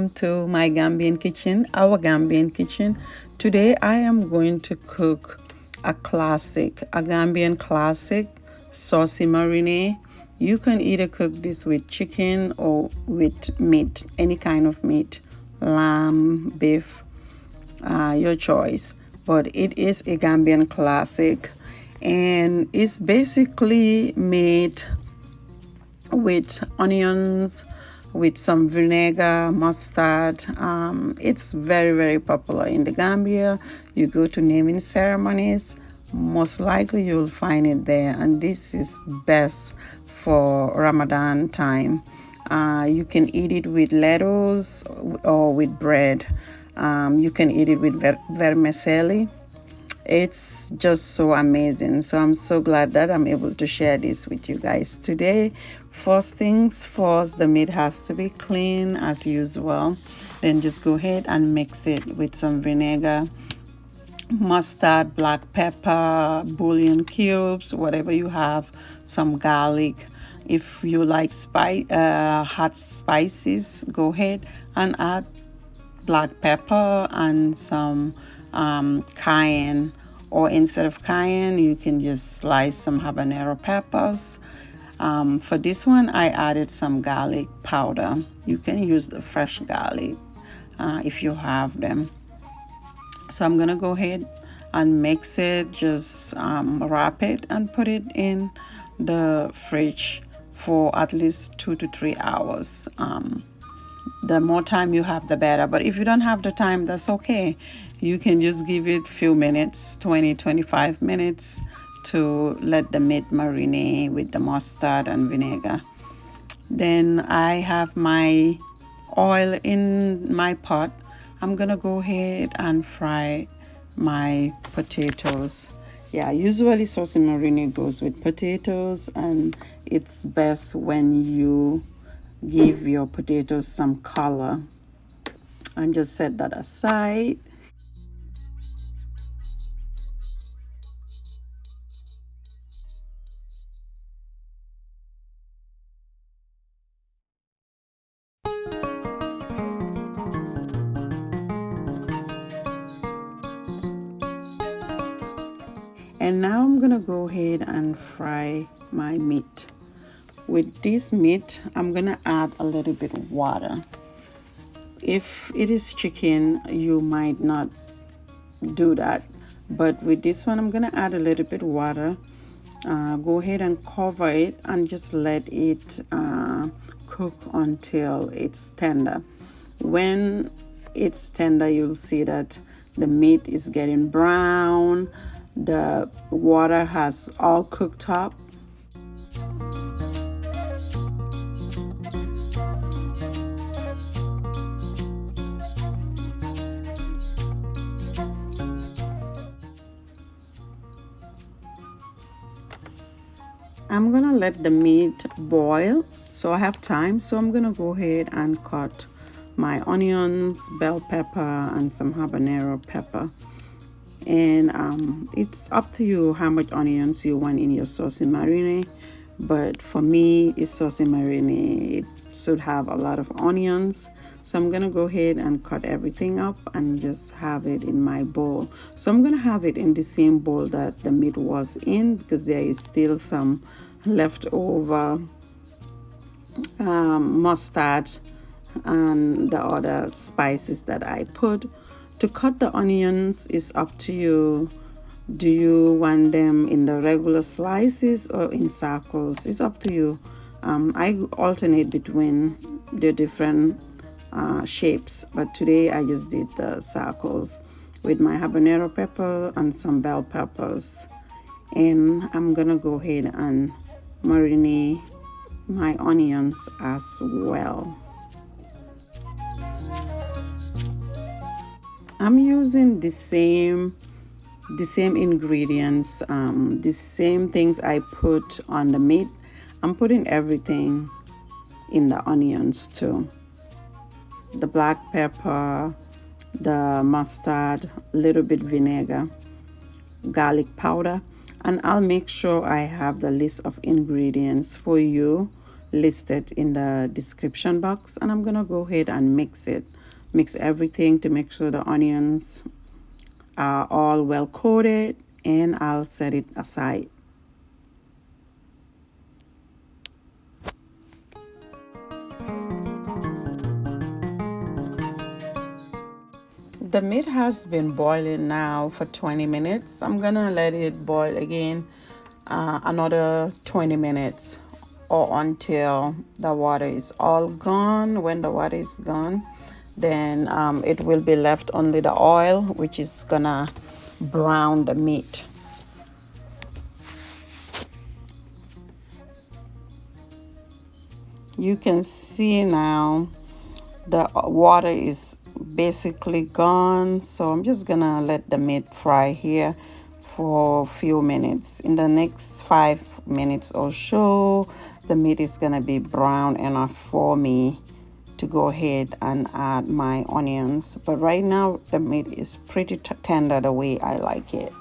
welcome to my Gambian kitchen, our Gambian kitchen. Today I am going to cook a Gambian classic, saucy marinade. You can either cook this with chicken or with meat, any kind of meat, lamb, beef, your choice. But it is a Gambian classic, and it's basically made with onions, with some vinegar, mustard. It's very, very popular in the Gambia. You go to naming ceremonies, most likely you'll find it there. And this is best for Ramadan time. You can eat it with lettuce or with bread. You can eat it with vermicelli. It's just so amazing. So I'm so glad that I'm able to share this with you guys today. First things first, the meat has to be clean as usual. Then just go ahead and mix it with some vinegar, mustard, black pepper, bouillon cubes, whatever you have, some garlic. If you like hot spices, go ahead and add black pepper and some cayenne, or instead of cayenne you can just slice some habanero peppers. For this one I added some garlic powder. You can use the fresh garlic if you have them. So I'm gonna go ahead and mix it, just wrap it and put it in the fridge for at least 2 to 3 hours. The more time you have, the better. But if you don't have the time, that's okay. You can just give it a few minutes, 20-25 minutes, to let the meat marinate with the mustard and vinegar. Then I have my oil in my pot. I'm gonna go ahead and fry my potatoes. Yeah, usually saucy marinade goes with potatoes, and it's best when you give your potatoes some color. And just set that aside. And now I'm gonna go ahead and fry my meat. With this meat, I'm gonna add a little bit of water. If it is chicken, you might not do that, but with this one I'm gonna add a little bit of water. Go ahead and cover it and just let it cook until it's tender. When it's tender, you'll see that the meat is getting brown, the water has all cooked up. I'm gonna let the meat boil, so I have time. So I'm gonna go ahead and cut my onions, bell pepper, and some habanero pepper. And it's up to you how much onions you want in your saucy marinade. But for me, it's saucy marinade. It should have a lot of onions. So I'm gonna go ahead and cut everything up and just have it in my bowl. So I'm gonna have it in the same bowl that the meat was in, because there is still some leftover mustard and the other spices that I put. To cut the onions is up to you. Do you want them in the regular slices or in circles? It's up to you. I alternate between the different shapes, but today I just did the circles with my habanero pepper and some bell peppers. And I'm gonna go ahead and marinate my onions as well. I'm using the same ingredients, the same things I put on the meat. I'm putting everything in the onions too. The black pepper, the mustard, little bit vinegar, garlic powder, and I'll make sure I have the list of ingredients for you listed in the description box, and I'm gonna go ahead and mix everything to make sure the onions are all well coated, and I'll set it aside. The meat has been boiling now for 20 minutes. I'm gonna let it boil again another 20 minutes, or until the water is all gone. When the water is gone, then it will be left only the oil, which is gonna brown the meat. You can see now the water is basically gone, so I'm just gonna let the meat fry here for a few minutes. In the next 5 minutes or so, the meat is gonna be brown enough for me to go ahead and add my onions. But right now the meat is pretty tender the way I like it.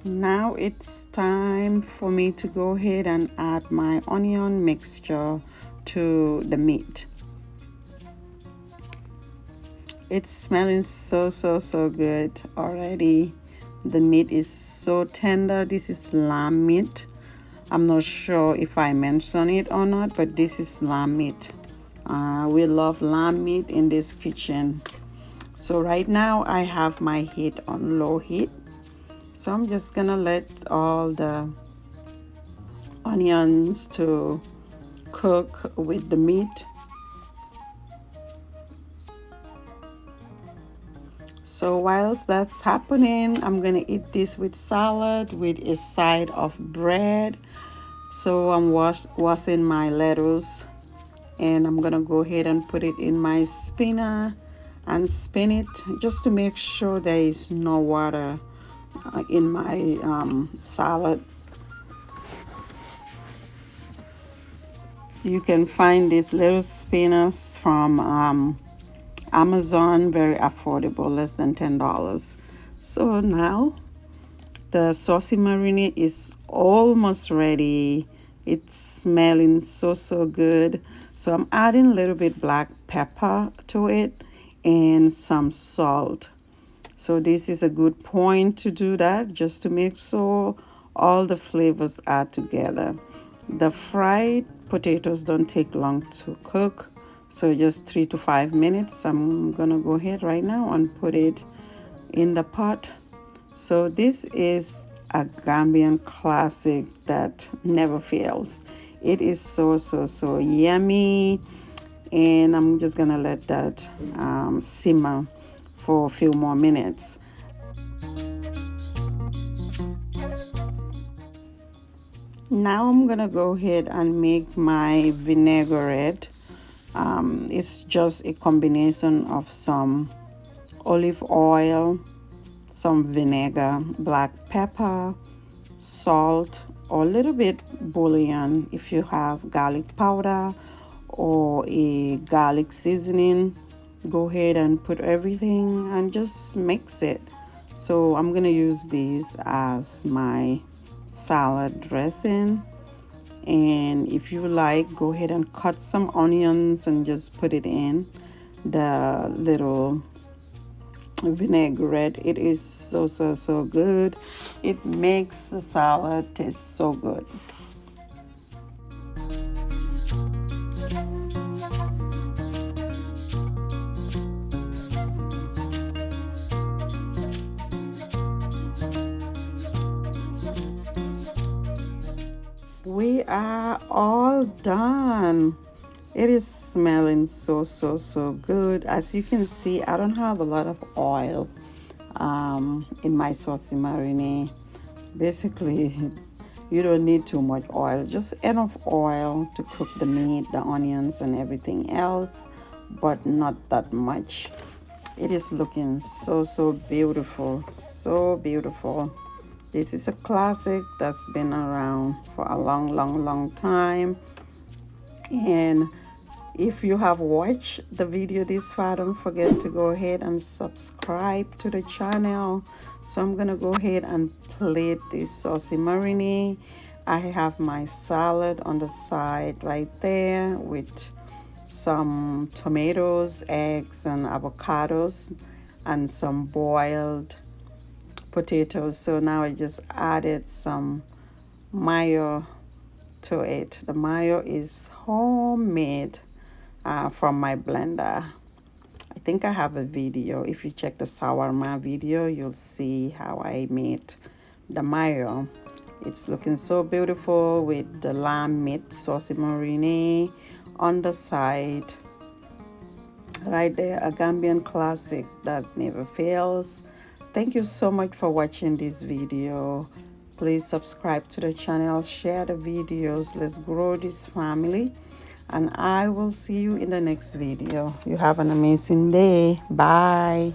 Now it's time for me to go ahead and add my onion mixture to the meat. It's smelling so good already. The meat is so tender. This is lamb meat. I'm not sure if I mentioned it or not, but this is lamb meat. We love lamb meat in this kitchen. So right now I have my heat on low heat. So I'm just gonna let all the onions to cook with the meat. So whilst that's happening, I'm gonna eat this with salad with a side of bread. So I'm washing my lettuce, and I'm gonna go ahead and put it in my spinner and spin it just to make sure there is no water in my salad. You can find these little spinners from Amazon, very affordable, less than $10. So now the saucy marinade is almost ready. It's smelling so good. So I'm adding a little bit black pepper to it and some salt. So this is a good point to do that, just to make sure all the flavors are together. The fried potatoes don't take long to cook, so just 3 to 5 minutes. I'm gonna go ahead right now and put it in the pot. So this is a Gambian classic that never fails. It is so yummy, and I'm just gonna let that simmer for a few more minutes. Now I'm gonna go ahead and make my vinaigrette. It's just a combination of some olive oil, some vinegar, black pepper, salt, or a little bit bouillon if you have garlic powder or a garlic seasoning. Go ahead and put everything and just mix it. So I'm gonna use these as my salad dressing, and if you like, go ahead and cut some onions and just put it in the little vinaigrette. It is so good. It makes the salad taste so good. We are all done. It is smelling so good. As you can see, I don't have a lot of oil in my saucy marinade. Basically, you don't need too much oil, just enough oil to cook the meat, the onions, and everything else, but not that much. It is looking so beautiful, so beautiful. This is a classic that's been around for a long time. And if you have watched the video this far, don't forget to go ahead and subscribe to the channel. So I'm gonna go ahead and plate this saucy marinade. I have my salad on the side right there with some tomatoes, eggs, and avocados, and some boiled potatoes. So now I just added some mayo to it. The mayo is homemade from my blender. I think I have a video. If you check the shawarma video, you'll see how I made the mayo. It's looking so beautiful with the lamb meat saucy marinade on the side. Right there, a Gambian classic that never fails. Thank you so much for watching this video. Please subscribe to the channel, share the videos. Let's grow this family. And I will see you in the next video. You have an amazing day. Bye.